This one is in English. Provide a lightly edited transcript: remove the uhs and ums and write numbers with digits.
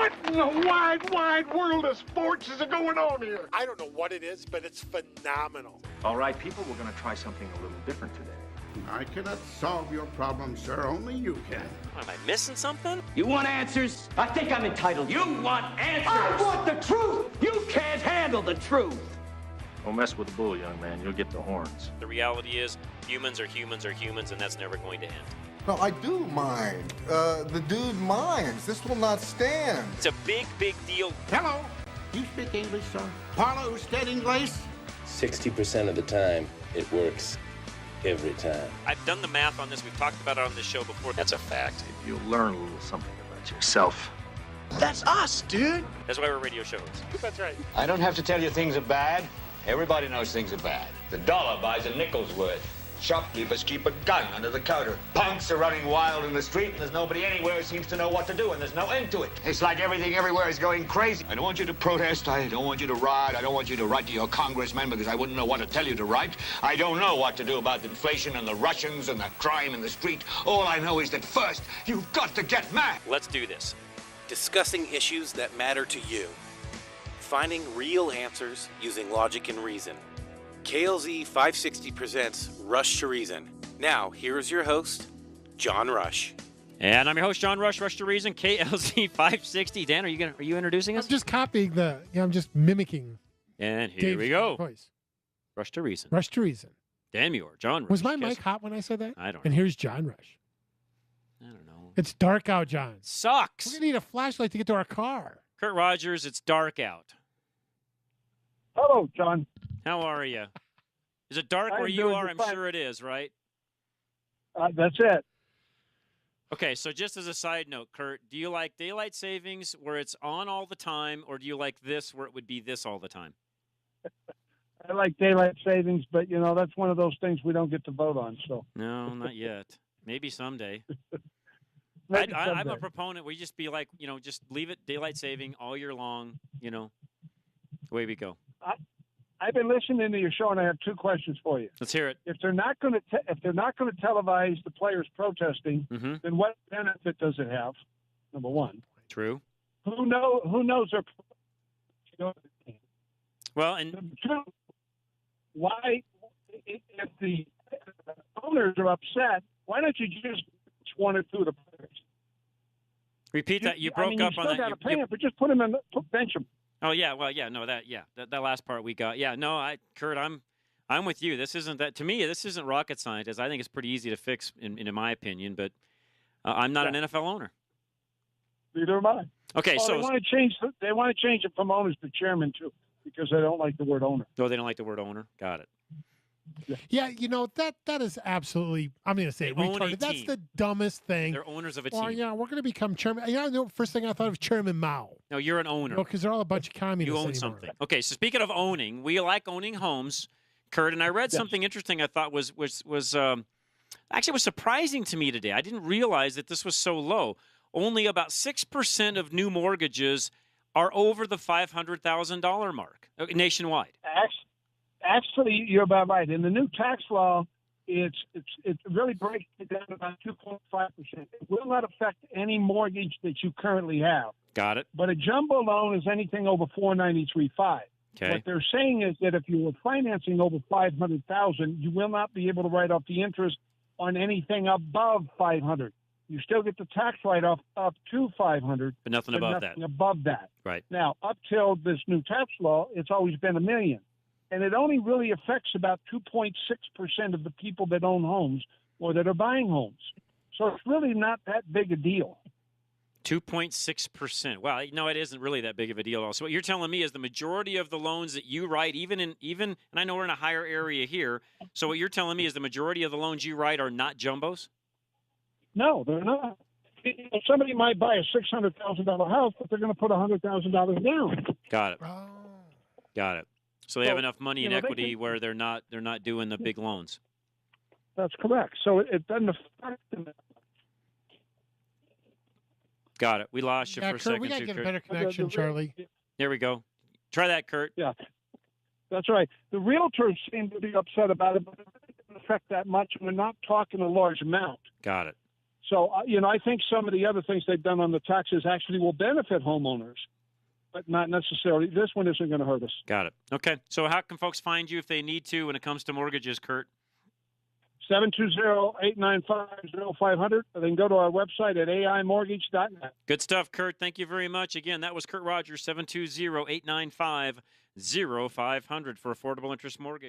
What in the wide world of sports is going on here? I don't know what it is, but it's phenomenal. All right, people, we're going to try something a little different today. I cannot solve your problem, sir. Only you can. Am I missing something? You want answers? I think I'm entitled. You want answers? I want the truth! You can't handle the truth! Don't mess with the bull, young man. You'll get the horns. The reality is, humans are humans are humans, and that's never going to end. No, I do mind. The dude minds. This will not stand. It's a big, big deal. Hello. You speak English, sir? Parlo usted English? 60% of the time, it works. Every time. I've done the math on this. We've talked about it on this show before. That's a fact. You'll learn a little something about yourself. That's us, dude. That's why we're radio shows. That's right. I don't have to tell you things are bad. Everybody knows things are bad. The dollar buys a nickel's worth. Shopkeepers keep a gun under the counter. Punks are running wild in the street, and there's nobody anywhere who seems to know what to do, and there's no end to it. It's like everything everywhere is going crazy. I don't want you to protest. I don't want you to riot. I don't want you to write to your congressman because I wouldn't know what to tell you to write. I don't know what to do about inflation and the Russians and the crime in the street. All I know is that first, you've got to get mad. Let's do this. Discussing issues that matter to you. Finding real answers using logic and reason. KLZ 560 presents Rush to Reason. Now, here is your host, John Rush. And I'm your host, John Rush, Rush to Reason, KLZ 560. Dan, are you introducing us? I'm just copying I'm just mimicking. And here Dave's we go. Voice. Rush to Reason. Rush to Reason. Dan Meurer, John Rush. Was my mic hot when I said that? I don't know. And here's John Rush. I don't know. It's dark out, John. Sucks. We're going to need a flashlight to get to our car. Kurt Rogers, it's dark out. Hello, John. How are you? Is it dark where you are? I'm sure it is, right? That's it. Okay, so just as a side note, Kurt, do you like daylight savings where it's on all the time, or do you like this where it would be this all the time? I like daylight savings, but, that's one of those things we don't get to vote on. So No, not yet. Maybe someday. Maybe I'm someday. a proponent. We just be like, just leave it daylight saving all year long, away we go. I've been listening to your show, and I have two questions for you. Let's hear it. If they're not going to televise the players protesting, then what benefit does it have? Number one. True. Who knows their? Well, and Number two, why, if the owners are upset, why don't you just one or two of the players? repeat that. You broke up on that. You still got to pay them, but just put them in, bench them. Oh yeah, well yeah, no that last part we got. Yeah, no, Kurt, I'm with you. This isn't that to me. This isn't rocket science. I think it's pretty easy to fix, in my opinion. But I'm not an NFL owner. Neither am I. Okay, so they want to change it from owners to chairman too, because they don't like the word owner. Oh, they don't like the word owner. Got it. Yeah, that is absolutely. I'm going to say retarded. That's the dumbest thing. They're owners of a team. Well, yeah, we're going to become chairman. The first thing I thought of Chairman Mao. No, you're an owner. Because they're all a bunch of communists. You own anymore. something. Okay, so speaking of owning, we like owning homes, Kurt. And I read something interesting. I thought was actually was surprising to me today. I didn't realize that this was so low. Only about 6% of new mortgages are over the $500,000 mark nationwide. Actually, you're about right. In the new tax law, it really breaks it down to about 2.5%. It will not affect any mortgage that you currently have. Got it. But a jumbo loan is anything over $493,500. Okay. What they're saying is that if you were financing over $500,000, you will not be able to write off the interest on anything above $500,000. You still get the tax write-off up to $500,000, but nothing above that. Right. Now, up till this new tax law, it's always been $1 million. And it only really affects about 2.6% of the people that own homes or that are buying homes. So it's really not that big a deal. 2.6%. Well, no, it isn't really that big of a deal. So what you're telling me is the majority of the loans that you write, even, and I know we're in a higher area here. So what you're telling me is the majority of the loans you write are not jumbos? No, they're not. Somebody might buy a $600,000 house, but they're going to put $100,000 down. Got it. Oh. Got it. So they have enough money in equity where they're not doing the big loans. That's correct. So it doesn't affect them. Got it. We lost you for a Kurt, second. we got to too, get Kurt. a better connection, Charlie. There we go. Try that, Kurt. Yeah, that's right. The realtors seem to be upset about it, but it doesn't affect that much. We're not talking a large amount. Got it. So, I think some of the other things they've done on the taxes actually will benefit homeowners, but not necessarily. This one isn't going to hurt us. Got it. Okay. So how can folks find you if they need to when it comes to mortgages, Kurt? 720-895-0500. They can go to our website at aimortgage.net. Good stuff, Kurt. Thank you very much. Again, that was Kurt Rogers, 720-895-0500 for affordable interest mortgage.